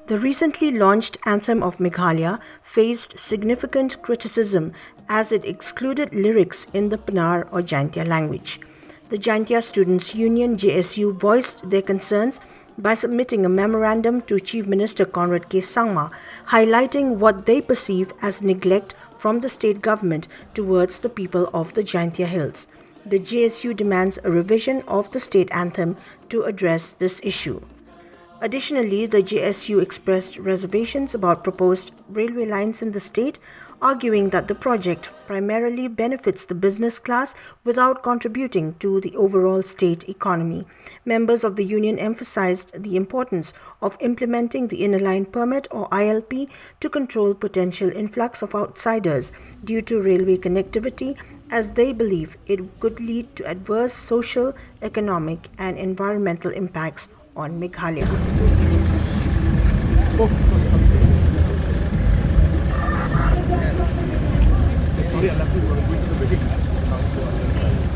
The recently launched Anthem of Meghalaya faced significant criticism as it excluded lyrics in the Pnar or Jaintia language. The Jaintia Students Union (JSU) voiced their concerns by submitting a memorandum to Chief Minister Conrad Sangma, highlighting what they perceive as neglect from the state government towards the people of the Jaintia Hills. The JSU demands a revision of the State Anthem to address this issue. Additionally, the JSU expressed reservations about proposed railway lines in the state, arguing that the project primarily benefits the business class without contributing to the overall state economy. Members of the union emphasized the importance of implementing the Inner Line Permit or ILP to control potential influx of outsiders due to railway connectivity, as they believe it could lead to adverse social, economic, and environmental impacts on Meghalaya. Sorry, I'll have to go to the wedding.